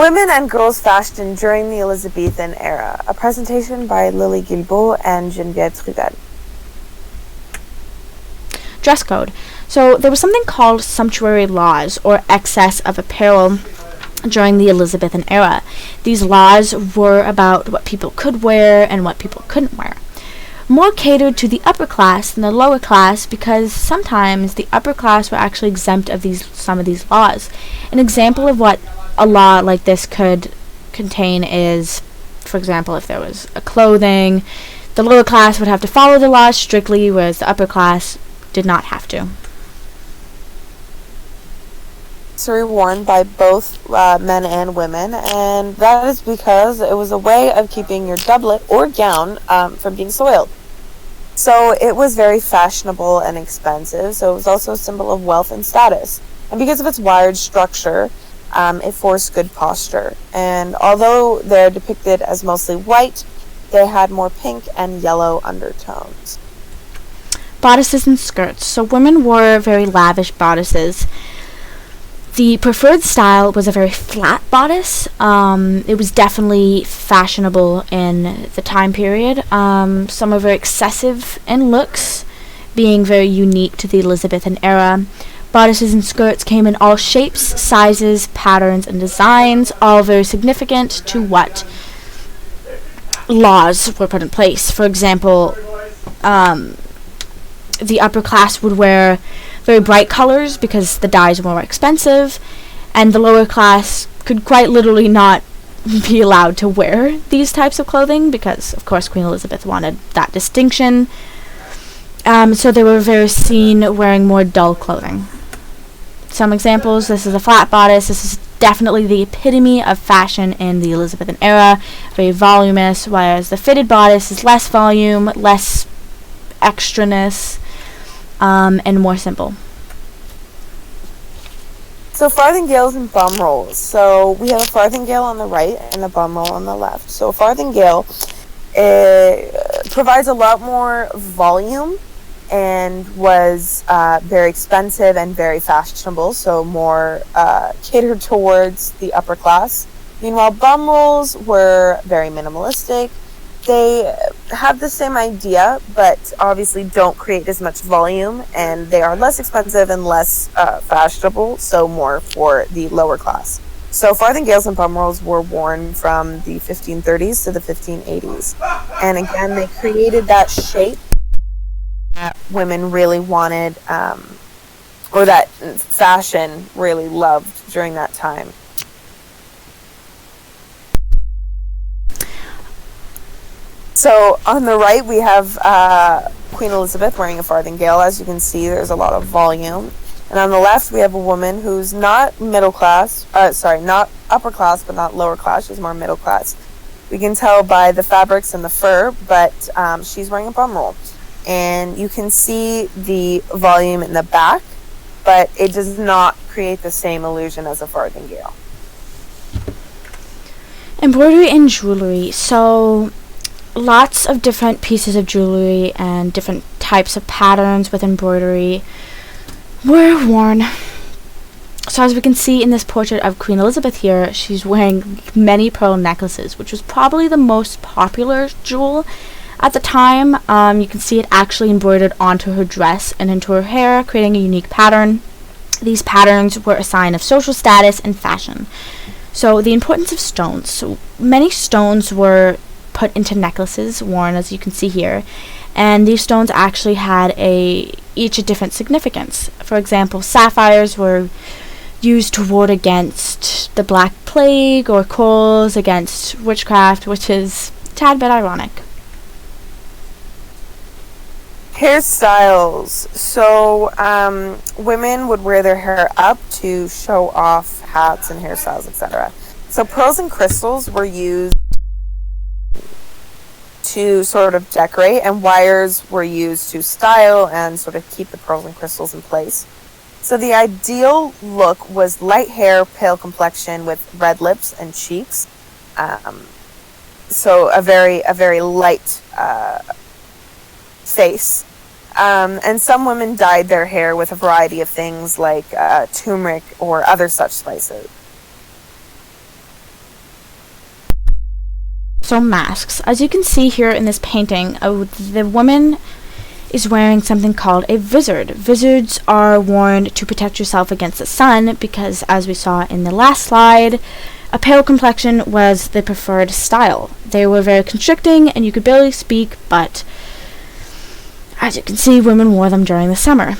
Women and Girls Fashion During the Elizabethan Era, a presentation by Lily Guilbeault and Geneviève Trudel. Dress code. So there was something called sumptuary laws, or excess of apparel, during the Elizabethan era. These laws were about what people could wear and what people couldn't wear. More catered to the upper class than the lower class, because sometimes the upper class were actually exempt of some of these laws. An example of what a law like this could contain is, for example, if there was a clothing, the lower class would have to follow the laws strictly, whereas the upper class did not have to. Worn by both men and women, and that is because it was a way of keeping your doublet or gown from being soiled. So it was very fashionable and expensive, so it was also a symbol of wealth and status. And because of its wired structure, it forced good posture. And although they're depicted as mostly white, they had more pink and yellow undertones. Bodices and skirts. So women wore very lavish bodices. The preferred style was a very flat bodice. It was definitely fashionable in the time period. Some were very excessive in looks, being very unique to the Elizabethan era. Bodices and skirts came in all shapes, sizes, patterns, and designs, all very significant to what laws were put in place. For example, the upper class would wear very bright colors because the dyes were more expensive, and the lower class could quite literally not be allowed to wear these types of clothing because, of course, Queen Elizabeth wanted that distinction. So they were very seen wearing more dull clothing. Some examples: this is a flat bodice. This is definitely the epitome of fashion in the Elizabethan era, very voluminous, whereas the fitted bodice is less volume, less extraness, and more simple. So farthingales and bum rolls. So we have a farthingale on the right and a bum roll on the left. So a farthingale provides a lot more volume and was very expensive and very fashionable, so more catered towards the upper class. Meanwhile, bum rolls were very minimalistic. They have the same idea, but obviously don't create as much volume, and they are less expensive and less fashionable, so more for the lower class. So farthingales and bum rolls were worn from the 1530s to the 1580s. And again, they created that shape that women really wanted, or that fashion really loved during that time. So on the right, we have Queen Elizabeth wearing a farthingale. As you can see, there's a lot of volume. And on the left, we have a woman who's not middle class, not upper class, but not lower class. She's more middle class. We can tell by the fabrics and the fur, but she's wearing a bum roll. And you can see the volume in the back, but it does not create the same illusion as a farthingale. Embroidery and jewelry. So lots of different pieces of jewelry and different types of patterns with embroidery were worn. So as we can see in this portrait of Queen Elizabeth here, she's wearing many pearl necklaces, which was probably the most popular jewel at the time. You can see it actually embroidered onto her dress and into her hair, creating a unique pattern. These patterns were a sign of social status and fashion. So the importance of stones. So many stones were put into necklaces worn, as you can see here, and these stones actually had each a different significance. For example, sapphires were used to ward against the Black Plague, or corals against witchcraft, which is a tad bit ironic. Hairstyles. So women would wear their hair up to show off hats and hairstyles, etc. So pearls and crystals were used to sort of decorate, and wires were used to style and sort of keep the pearls and crystals in place. So the ideal look was light hair, pale complexion with red lips and cheeks. So a very light face. And some women dyed their hair with a variety of things like turmeric or other such spices. So masks. As you can see here in this painting, the woman is wearing something called a vizard. Vizards are worn to protect yourself against the sun because, as we saw in the last slide, a pale complexion was the preferred style. They were very constricting and you could barely speak, but as you can see, women wore them during the summer.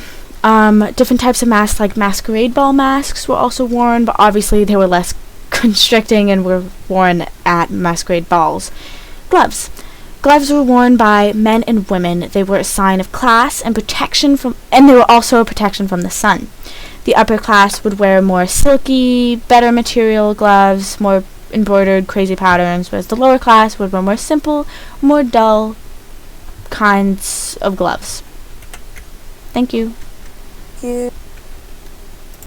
Different types of masks, like masquerade ball masks, were also worn, but obviously they were less constricting and were worn at masquerade balls. Gloves. Gloves were worn by men and women. They were a sign of class and protection and they were also a protection from the sun. The upper class would wear more silky, better material gloves, more embroidered, crazy patterns, whereas the lower class would wear more simple, more dull kinds of gloves. Thank you. Thank you.